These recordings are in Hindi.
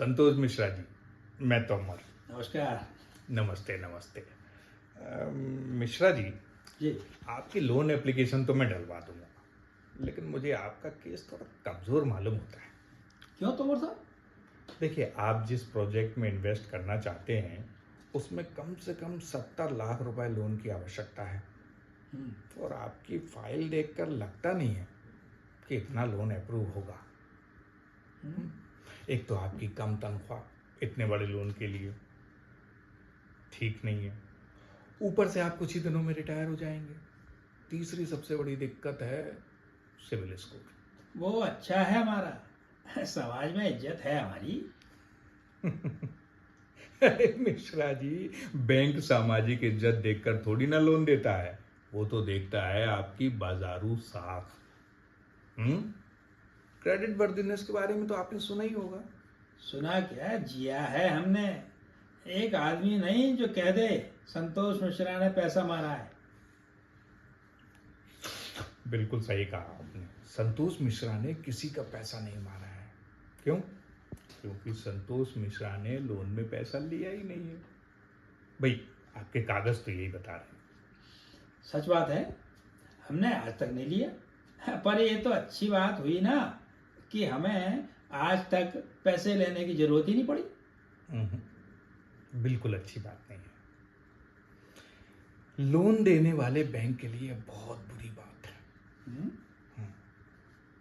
संतोष मिश्रा जी, मैं तोमर। नमस्कार। नमस्ते नमस्ते। मिश्रा जी, जी। आपकी लोन एप्लीकेशन तो मैं डलवा दूंगा, लेकिन मुझे आपका केस थोड़ा कमज़ोर मालूम होता है। क्यों तोमर साहब? देखिए, आप जिस प्रोजेक्ट में इन्वेस्ट करना चाहते हैं उसमें कम से कम 70 लाख रुपए लोन की आवश्यकता है, और आपकी फाइल देखकर लगता नहीं है कि इतना लोन अप्रूव होगा। एक तो आपकी कम तनख्वाह इतने बड़े लोन के लिए ठीक नहीं है, ऊपर से आप कुछ ही दिनों में रिटायर हो जाएंगे। तीसरी सबसे बड़ी दिक्कत है सिविल स्कोर। वो अच्छा है हमारा, समाज में इज्जत है हमारी। अरे मिश्रा जी, बैंक सामाजिक इज्जत देखकर थोड़ी ना लोन देता है, वो तो देखता है आपकी बाजारू साख। क्रेडिट वर्दिनेस के बारे में तो आपने सुना ही होगा। सुना क्या, जिया है हमने। एक आदमी नहीं जो कह दे संतोष मिश्रा ने पैसा मारा है। बिल्कुल सही कहा आपने, संतोष मिश्रा ने किसी का पैसा नहीं मारा है। क्यों? क्योंकि संतोष मिश्रा ने लोन में पैसा लिया ही नहीं है। भाई, आपके कागज तो यही बता रहे हैं। सच बात है, हमने आज तक नहीं लिया। पर ये तो अच्छी बात हुई ना कि हमें आज तक पैसे लेने की जरूरत ही नहीं पड़ी। बिल्कुल अच्छी बात नहीं है। लोन देने वाले बैंक के लिए बहुत बुरी बात है।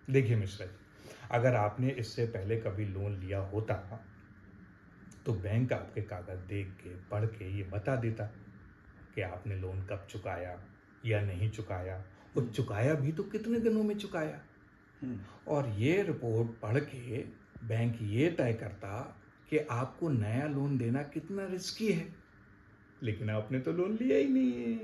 देखिए मिश्रा जी, अगर आपने इससे पहले कभी लोन लिया होता तो बैंक आपके कागज देख के पढ़ के ये बता देता कि आपने लोन कब चुकाया या नहीं चुकाया, और चुकाया भी तो कितने दिनों में चुकाया। और ये रिपोर्ट पढ़ के बैंक ये तय करता कि आपको नया लोन देना कितना रिस्की है। लेकिन आपने तो लोन लिया ही नहीं है।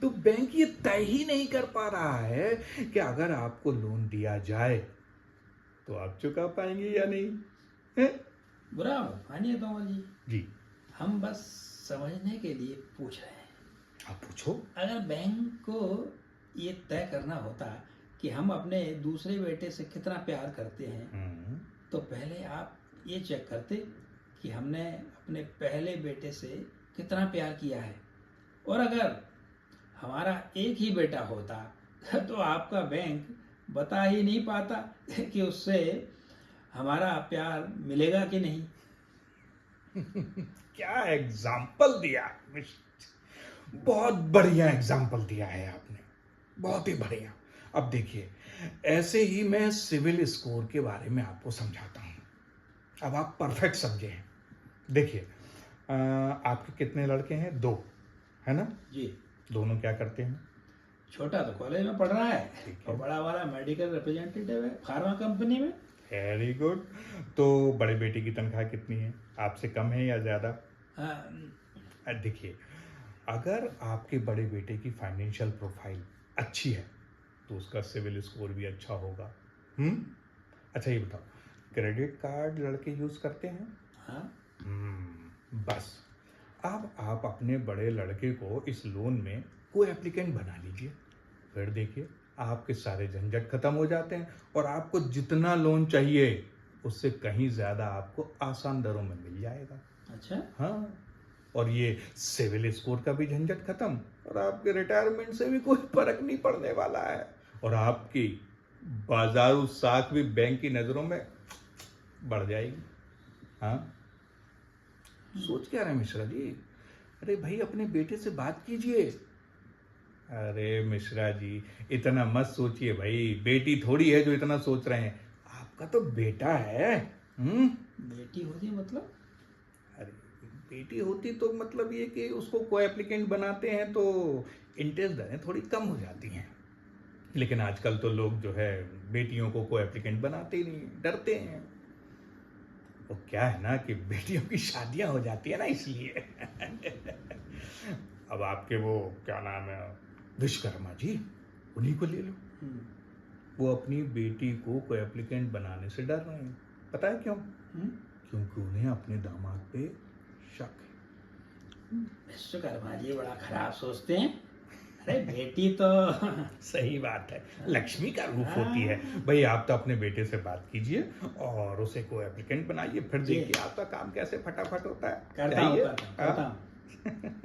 तो बैंक ये तय ही नहीं कर पा रहा है कि अगर आपको लोन दिया जाए तो आप चुका पाएंगे या नहीं है? बुरा मानिए तोमर जी। जी, हम बस समझने के लिए पूछ रहे हैं। आप पूछो। अगर बैंक को ये तय करना होता कि हम अपने दूसरे बेटे से कितना प्यार करते हैं, तो पहले आप ये चेक करते कि हमने अपने पहले बेटे से कितना प्यार किया है। और अगर हमारा एक ही बेटा होता तो आपका बैंक बता ही नहीं पाता कि उससे हमारा प्यार मिलेगा कि नहीं। क्या एग्जाम्पल दिया, बहुत बढ़िया एग्जाम्पल दिया है आपने, बहुत ही बढ़िया। अब देखिए, ऐसे ही मैं सिविल स्कोर के बारे में आपको समझाता हूँ, अब आप परफेक्ट समझे हैं। देखिए, आपके कितने लड़के हैं? 2, है ना जी। दोनों क्या करते हैं? छोटा तो कॉलेज में पढ़ रहा है और बड़ा वाला मेडिकल रिप्रेजेंटेटिव है फार्मा कंपनी में। Very good. तो बड़े बेटे की तनख्वाह कितनी है? आपसे कम है या ज़्यादा? देखिए, अगर आपके बड़े बेटे की फाइनेंशियल प्रोफाइल अच्छी है तो उसका सिविल स्कोर भी अच्छा होगा। अच्छा, ये बताओ, क्रेडिट कार्ड लड़के यूज़ करते हैं? हाँ। बस अब आप अपने बड़े लड़के को इस लोन में को एप्लीकेंट बना लीजिए, फिर देखिए आपके सारे झंझट खत्म हो जाते हैं, और आपको जितना लोन चाहिए उससे कहीं ज़्यादा आपको आसान दरों में मिल जाएगा। अच्छा। हाँ, और ये सिविल स्कोर का भी झंझट खत्म, और आपके रिटायरमेंट से भी कोई फर्क नहीं पड़ने वाला है, और आपकी बाजारू साख भी बैंक की नज़रों में बढ़ जाएगी। हाँ, सोच क्या रहे मिश्रा जी? अरे भाई, अपने बेटे से बात कीजिए। अरे मिश्रा जी, इतना मत सोचिए भाई, बेटी थोड़ी है जो इतना सोच रहे हैं, आपका तो बेटा है। बेटी होती मतलब? अरे, बेटी होती तो मतलब ये कि उसको को एप्लीकेंट बनाते हैं तो इंटरेस्ट दरें थोड़ी कम हो जाती हैं, लेकिन आजकल तो लोग जो है बेटियों को एप्लीकेंट बनाते ही नहीं, डरते हैं। वो क्या है ना कि बेटियों की शादियां हो जाती है ना, इसलिए। अब आपके वो क्या नाम है, विश्वकर्मा जी, उन्हीं को ले लो। वो अपनी बेटी को एप्लीकेंट बनाने से डर रहे हैं। पता है क्यों? क्योंकि उन्हें अपने दामाद पे शक है। विश्वकर्मा जी बड़ा खराब सोचते हैं। अरे बेटी तो सही बात है, लक्ष्मी का रूप होती है। भाई आप तो अपने बेटे से बात कीजिए और उसे को एप्लीकेंट बनाइए, फिर जी देखिए आपका काम कैसे फटाफट होता है। करता हूँ चाहिए? करता हूँ हाँ? करता हूँ।